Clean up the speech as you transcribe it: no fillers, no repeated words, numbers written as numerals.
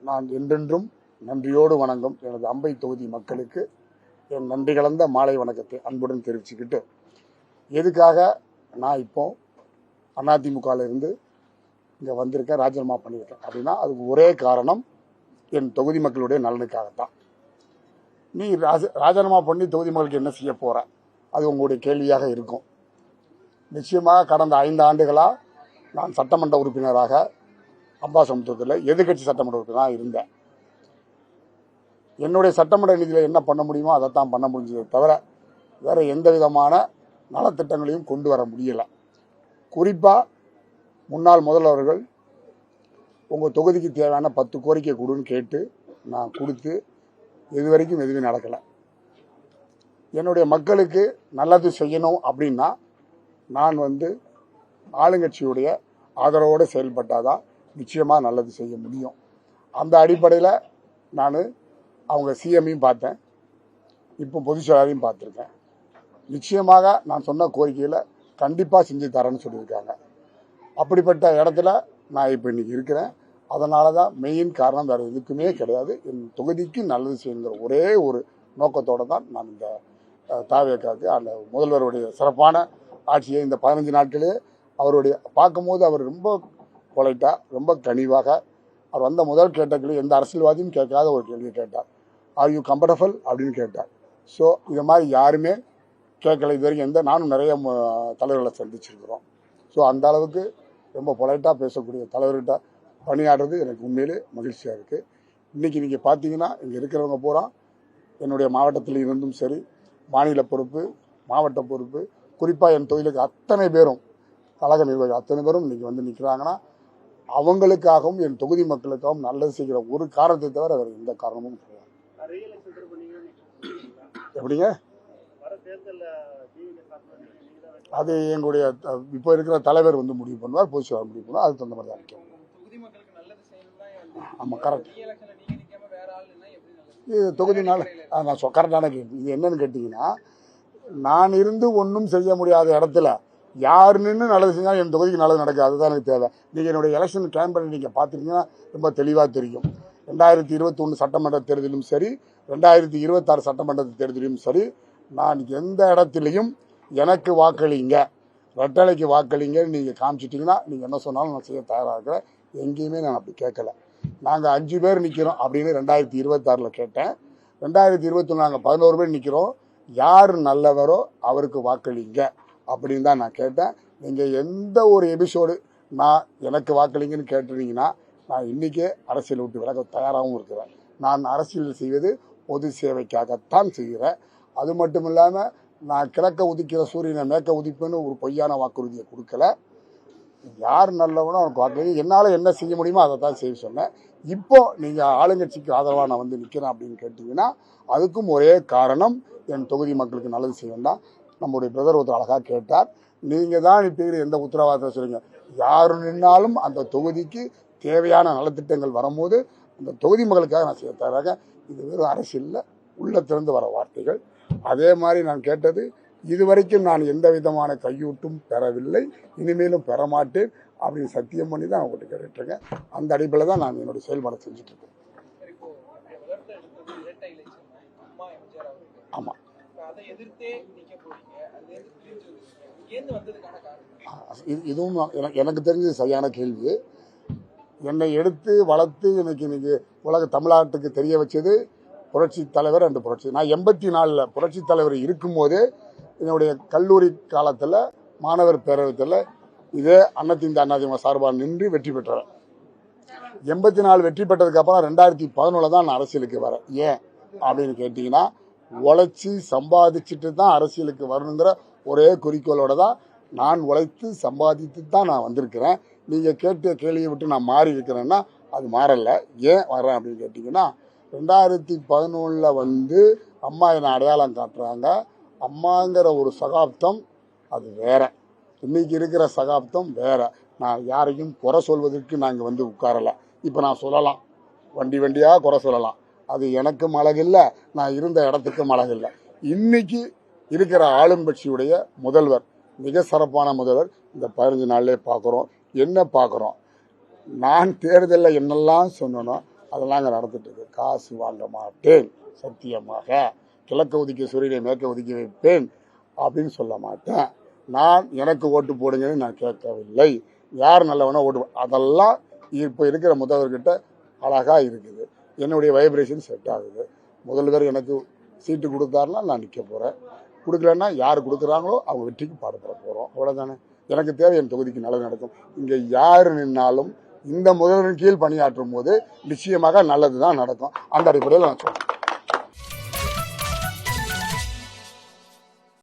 நான் என்றென்றும் நன்றியோடு வணங்கும் எனது அம்பை தொகுதி மக்களுக்கு என் நன்றி கலந்த மாலை வணக்கத்தை அன்புடன் தெரிவிச்சுக்கிட்டு, எதுக்காக நான் இப்போ அதிமுகவில் இருந்து இங்கே வந்திருக்கேன், ராஜினாமா பண்ணியிருக்கேன் அப்படின்னா அதுக்கு ஒரே காரணம் என் தொகுதி மக்களுடைய நலனுக்காகத்தான். நீ ராஜினாமா பண்ணி தொகுதி மக்களுக்கு என்ன செய்ய போற, அது உங்களுடைய கேள்வியாக இருக்கும். நிச்சயமாக கடந்த 5 ஆண்டுகளாக நான் சட்டமன்ற உறுப்பினராக அம்பாசமுத்திரத்தில் எதிர்கட்சி சட்டமன்ற உறுப்பினராக இருந்தேன். என்னுடைய சட்டமன்ற நிதியில் என்ன பண்ண முடியுமோ அதைத்தான் பண்ண முடிஞ்சதை தவிர வேற எந்த விதமான நலத்திட்டங்களையும் கொண்டு வர முடியலை. குறிப்பாக முன்னாள் முதல்வர்கள் உங்கள் தொகுதிக்கு தேவையான 10 கோரிக்கை கொடுன்னு கேட்டு நான் கொடுத்து இதுவரைக்கும் எதுவும் நடக்கலை. என்னுடைய மக்களுக்கு நல்லது செய்யணும் அப்படின்னா நான் ஆளுங்கட்சியுடைய ஆதரவோடு செயல்பட்டாதான் நிச்சயமாக நல்லது செய்ய முடியும். அந்த அடிப்படையில் நான் அவங்க சிஎம்மையும் பார்த்தேன், இப்போ பொதுச்செயலாளரையும் பார்த்துருக்கேன். நிச்சயமாக நான் சொன்ன கோரிக்கையில் கண்டிப்பாக செஞ்சு தரேன்னு சொல்லியிருக்காங்க. அப்படிப்பட்ட இடத்துல நான் இப்போ இன்றைக்கி இருக்கிறேன். அதனால தான் மெயின் காரணம் வேறு எதுக்குமே கிடையாது. என் தொகுதிக்கு நல்லது செய்யுங்கிற ஒரே ஒரு நோக்கத்தோடு தான் நான் இந்த தாவேக்காவுக்கு அந்த முதல்வருடைய சிறப்பான ஆட்சியை இந்த 15 நாட்களே அவருடைய பார்க்கும்போது அவர் ரொம்ப பொலைட்டாக ரொம்ப கனிவாக அவர் வந்த முதல் கேட்டக்கில் எந்த அரசியல்வாதியும் கேட்காத ஒரு கேள்வி கேட்டார். ஆர் யூ கம்ஃபர்டபுள் அப்படின்னு கேட்டார். ஸோ இது மாதிரி யாருமே கேட்கல இது வரைக்கும். நானும் நிறைய தலைவர்களை சந்திச்சிருக்கிறோம். ஸோ அந்த அளவுக்கு ரொம்ப பொலைட்டாக பேசக்கூடிய தலைவர்கிட்ட பணியாடுறது எனக்கு உண்மையிலே மகிழ்ச்சியாக இருக்குது. இன்றைக்கி நீங்கள் பார்த்தீங்கன்னா இங்கே இருக்கிறவங்க பூரா என்னுடைய மாவட்டத்தில் இருந்தும் சரி, மாநில பொறுப்பு, மாவட்ட பொறுப்பு, குறிப்பாக என் தொழிலுக்கு அத்தனை பேரும் கழக நிர்வாகிகள் அத்தனை பேரும் இன்றைக்கி நிற்கிறாங்கன்னா அவங்களுக்காகவும் என் தொகுதி மக்களுக்காகவும் நல்லது செய்கிற ஒரு காரணத்தை தவிர வேறு எந்த காரணமும் கிடையாது. எப்படிங்க? அது எங்களுடைய இப்போ இருக்கிற தலைவர் முடிவு பண்ணுவார், பொதுச்செயலாளர் முடிவு பண்ணுவார். அதுக்கு தகுந்த மாதிரி தான் இருக்கும். ஆமாம், கரெக்ட். இது தொகுதினால நான் கரெக்டான கேள்வி. இது என்னன்னு கேட்டிங்கன்னா, நான் இருந்து ஒன்றும் செய்ய முடியாத இடத்துல யார் நின்று நல்லது செஞ்சாலும் என் தொகுதிக்கு நல்லது நடக்காது. அதுதான் எனக்கு தேவை. நீங்கள் என்னுடைய எலெக்ஷன் கேம்பெயின் நீங்கள் பார்த்துட்டீங்கன்னா ரொம்ப தெளிவாக தெரியும். 2021 சட்டமன்ற தேர்தலும் சரி, 2026 சட்டமன்ற தேர்தலும் சரி, நான் எந்த இடத்துலையும் எனக்கு வாக்களிங்க, ரெட்டலைக்கு வாக்களிங்கன்னு நீங்கள் காமிச்சிட்டிங்கன்னா நீங்கள் என்ன சொன்னாலும் நான் செய்ய தயாராக இருக்கிறேன். எங்கேயுமே நான் அப்படி கேட்கல. நாங்கள் 5 பேர் நிற்கிறோம் அப்படின்னு 2026 கேட்டேன். 2021 நாங்கள் 11 பேர் நிற்கிறோம், யார் நல்லவரோ அவருக்கு வாக்களிங்க அப்படின்னு தான் நான் கேட்டேன். நீங்கள் எந்த ஒரு எபிசோடு நான் எனக்கு வாக்களிங்கன்னு கேட்டுருந்தீங்கன்னா நான் இன்றைக்கே அரசியல் விட்டு விலக தயாராகவும் இருக்கிறேன். நான் அரசியல் செய்வது பொது சேவைக்காகத்தான் செய்கிறேன். அது மட்டும் இல்லாமல் நான் கிழக்க உதிக்கிற சூரியனை மேற்க உதிப்புன்னு ஒரு பொய்யான வாக்குறுதியை கொடுக்கல. யார் நல்லவனோ அவனுக்கு வாக்களிங்க, என்னால் என்ன செய்ய முடியுமோ அதை தான் செய்ய சொன்னேன். இப்போ நீங்கள் ஆளுங்கட்சிக்கு ஆதரவாக நான் நிற்கிறேன் அப்படின்னு கேட்டிங்கன்னா அதுக்கும் ஒரே காரணம் என் தொகுதி மக்களுக்கு நல்லது செய்யணும் தான். நம்முடைய பிரதர் ஒருத்தர் அழகாக கேட்டார், நீங்கள் தான் இப்போ எந்த உத்தரவாதத்தை சொல்லுங்க. யார் நின்னாலும் அந்த தொகுதிக்கு தேவையான நலத்திட்டங்கள் வரும்போது அந்த தொகுதி மக்களுக்காக நான் செய்ய தயாராக. இது வெறும் அரசியலில் உள்ளத்திலிருந்து வர வார்த்தைகள். அதே மாதிரி நான் கேட்டது, இதுவரைக்கும் நான் எந்த விதமான கையூட்டும் பெறவில்லை, இனிமேலும் பெறமாட்டேன் அப்படின்னு சத்தியம் பண்ணி தான் அவங்ககிட்ட கேட்டுருக்கேன். அந்த அடிப்படையில் தான் நான் என்னுடைய செயல்பாடு செஞ்சுட்ருக்கேன். ஆமாம், இதுவும் எனக்கு தெரிஞ்சது சரியான கேள்வி. என்னை எடுத்து வளர்த்து இன்னைக்கு உலக தமிழ்நாட்டுக்கு தெரிய வச்சது புரட்சி தலைவர் அண்டு புரட்சி. நான் 84 புரட்சி தலைவர் இருக்கும்போது என்னுடைய கல்லூரி காலத்தில் மாணவர் பேரவைத்தில் இதே அண்ணா சார்பாக நின்று வெற்றி பெற்றேன். 84 வெற்றி பெற்றதுக்கப்புறம் 2011 தான் நான் அரசியலுக்கு வரேன். ஏன் அப்படின்னு கேட்டிங்கன்னா, உழைச்சி சம்பாதிச்சுட்டு தான் அரசியலுக்கு வரணுங்கிற ஒரே குறிக்கோளோட தான் நான் உழைத்து சம்பாதித்து தான் நான் வந்திருக்கிறேன். நீங்கள் கேட்ட கேள்வியை விட்டு நான் மாறி இருக்கிறேன்னா அது மாறலை. ஏன் வரேன் அப்படின்னு கேட்டிங்கன்னா, 2011 அம்மா என்னை அடையாளம் காட்டுறாங்க. அம்மாங்கிற ஒரு சகாப்தம் அது வேற, இன்னைக்கு இருக்கிற சகாப்தம் வேற. நான் யாரையும் குறை சொல்வதற்கு நாங்கள் உட்காரலை. இப்போ நான் சொல்லலாம், வண்டியாக குறை சொல்லலாம், அது எனக்கும் அழகில்லை, நான் இருந்த இடத்துக்கும் அழகில்லை. இன்னைக்கு இருக்கிற ஆளுங்கட்சியுடைய முதல்வர் மிக சிறப்பான முதல்வர். இந்த 15 நாள்லேயே பார்க்குறோம். என்ன பார்க்குறோம், நான் தேர்தலில் என்னெல்லாம் சொன்னனோ அதெல்லாம் அங்கே நடந்துட்டு இருக்கு. காசு வாங்க மாட்டேன் சத்தியமாக, கிழக்க ஒதுக்கிய சூரியனை மேற்க ஒதுக்கி வைப்பேன் அப்படின்னு சொல்ல மாட்டேன். நான் எனக்கு ஓட்டு போடுங்கன்னு நான் கேட்கவில்லை. யார் நல்லவனா ஓட்டு, அதெல்லாம் இப்போ இருக்கிற முதல்வர்கிட்ட அழகா இருக்குது. என்னுடைய வைப்ரேஷன் செட் ஆகுது. முதல்வர் எனக்கு சீட்டு கொடுத்தாருன்னா நான் நிற்க போகிறேன், கொடுக்கலன்னா யார் கொடுக்குறாங்களோ அவங்க வெற்றிக்கு பாடுபட போகிறோம். அவ்வளோதானே. எனக்கு தேவை என் தொகுதிக்கு நல்லது நடக்கும். இங்கே யார் நின்னாலும் இந்த முதல்வரின் கீழ் பணியாற்றும் போது நிச்சயமாக நல்லது தான் நடக்கும். அந்த அடிப்படையில் நான் சொல்றேன்.